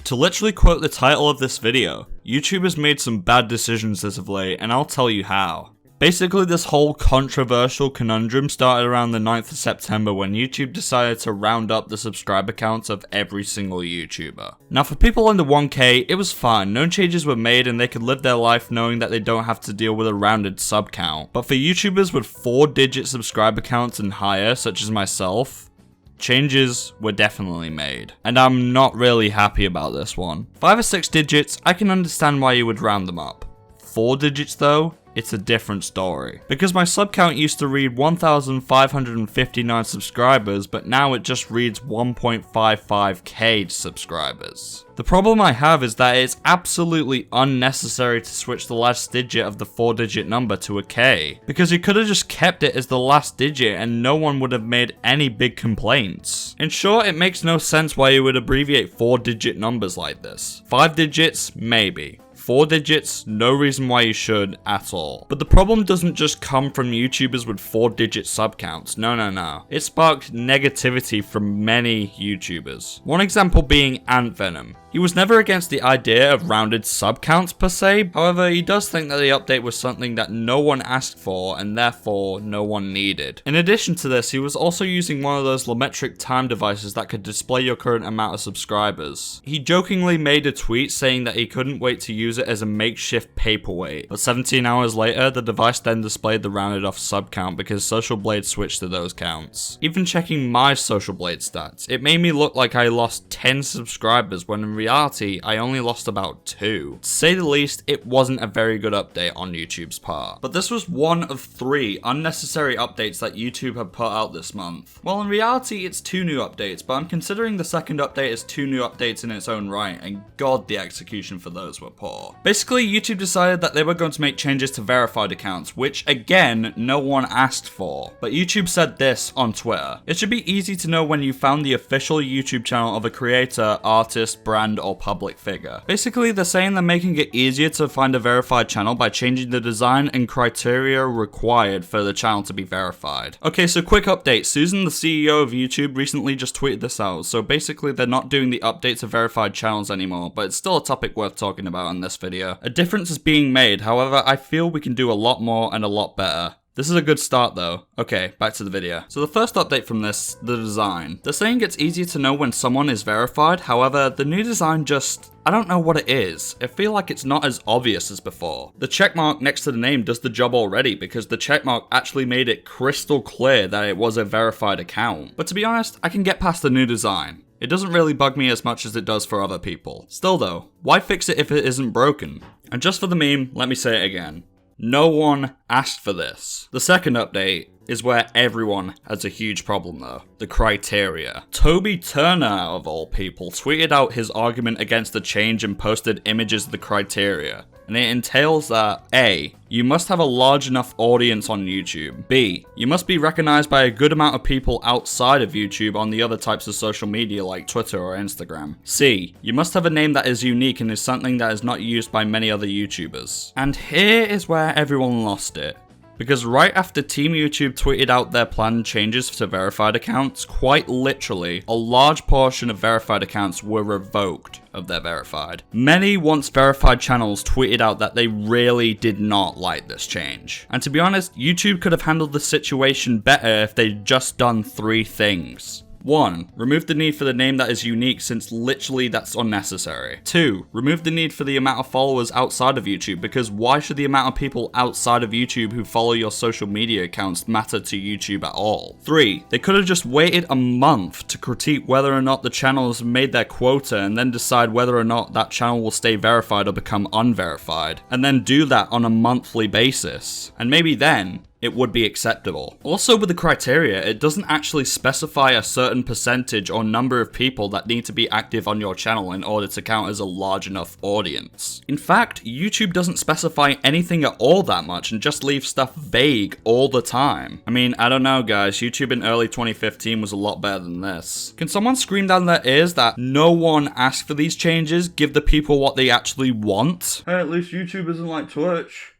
To literally quote the title of this video, YouTube has made some bad decisions as of late, and I'll tell you how. Basically, this whole controversial conundrum started around the 9th of September when YouTube decided to round up the subscriber counts of every single YouTuber. Now for people under 1k, it was fine, no changes were made and they could live their life knowing that they don't have to deal with a rounded sub count. But for YouTubers with 4-digit subscriber counts and higher, such as myself, changes were definitely made, and I'm not really happy about this one. 5 or 6 digits, I can understand why you would round them up. 4 digits though, it's a different story. Because my sub count used to read 1,559 subscribers, but now it just reads 1.55k subscribers. The problem I have is that it's absolutely unnecessary to switch the last digit of the 4-digit number to a K, because you could have just kept it as the last digit and no one would have made any big complaints. In short, it makes no sense why you would abbreviate 4-digit numbers like this. 5 digits, maybe. 4 digits, no reason why you should at all. But the problem doesn't just come from YouTubers with 4-digit sub counts, no. It sparked negativity from many YouTubers. One example being AntVenom. He was never against the idea of rounded sub counts per se, however he does think that the update was something that no one asked for and therefore no one needed. In addition to this, he was also using one of those LeyeT time devices that could display your current amount of subscribers. He jokingly made a tweet saying that he couldn't wait to use it as a makeshift paperweight, but 17 hours later the device then displayed the rounded off sub count because Social Blade switched to those counts. Even checking my Social Blade stats, it made me look like I lost 10 subscribers when in reality I only lost about 2. To say the least, it wasn't a very good update on YouTube's part. But this was one of 3 unnecessary updates that YouTube have put out this month. Well, in reality it's 2 new updates, but I'm considering the second update as 2 new updates in its own right, and god the execution for those were poor. Basically, YouTube decided that they were going to make changes to verified accounts, which again, no one asked for. But YouTube said this on Twitter: "It should be easy to know when you found the official YouTube channel of a creator, artist, brand, or public figure." Basically, they're saying they're making it easier to find a verified channel by changing the design and criteria required for the channel to be verified. Okay, so quick update. Susan, the CEO of YouTube, recently just tweeted this out. So basically, they're not doing the update to verified channels anymore, but it's still a topic worth talking about in this video. A difference is being made, however, I feel we can do a lot more and a lot better. This is a good start though. Okay, back to the video. So the first update from this, the design. They're saying it's easier to know when someone is verified, however, the new design just, I don't know what it is. I feel like it's not as obvious as before. The checkmark next to the name does the job already because the checkmark actually made it crystal clear that it was a verified account. But to be honest, I can get past the new design. It doesn't really bug me as much as it does for other people. Still though, why fix it if it isn't broken? And just for the meme, let me say it again. No one asked for this. The second update is where everyone has a huge problem though. The criteria. Toby Turner, of all people, tweeted out his argument against the change and posted images of the criteria. And it entails that A, you must have a large enough audience on YouTube. B, you must be recognized by a good amount of people outside of YouTube on the other types of social media like Twitter or Instagram. C, you must have a name that is unique and is something that is not used by many other YouTubers. And here is where everyone lost it. Because right after Team YouTube tweeted out their planned changes to verified accounts, quite literally, a large portion of verified accounts were revoked of their verified. Many once verified channels tweeted out that they really did not like this change. And to be honest, YouTube could have handled the situation better if they'd just done 3 things. 1. Remove the need for the name that is unique since literally that's unnecessary. 2. Remove the need for the amount of followers outside of YouTube because why should the amount of people outside of YouTube who follow your social media accounts matter to YouTube at all? 3. They could have just waited a month to critique whether or not the channels made their quota and then decide whether or not that channel will stay verified or become unverified. And then do that on a monthly basis. And maybe then it would be acceptable. Also with the criteria, it doesn't actually specify a certain percentage or number of people that need to be active on your channel in order to count as a large enough audience. In fact, YouTube doesn't specify anything at all that much and just leaves stuff vague all the time. I mean, I don't know guys, YouTube in early 2015 was a lot better than this. Can someone scream down their ears that no one asked for these changes, give the people what they actually want? Hey, at least YouTube isn't like Twitch.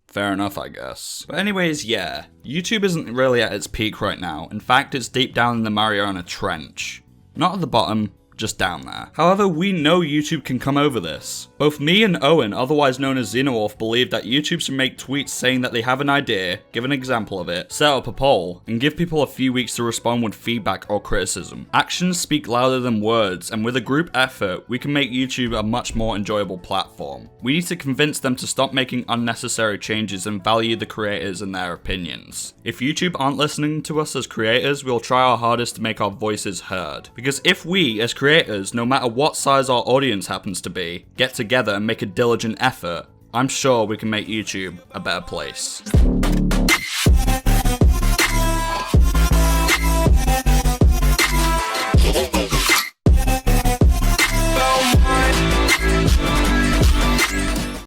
Fair enough, I guess. But anyways, yeah, YouTube isn't really at its peak right now. In fact, it's deep down in the Mariana Trench. Not at the bottom, just down there. However, we know YouTube can come over this. Both me and Eoin, otherwise known as Xenowolf, believe that YouTube should make tweets saying that they have an idea, give an example of it, set up a poll, and give people a few weeks to respond with feedback or criticism. Actions speak louder than words, and with a group effort, we can make YouTube a much more enjoyable platform. We need to convince them to stop making unnecessary changes and value the creators and their opinions. If YouTube aren't listening to us as creators, we'll try our hardest to make our voices heard. Because if we, as creators, no matter what size our audience happens to be, get together and make a diligent effort, I'm sure we can make YouTube a better place.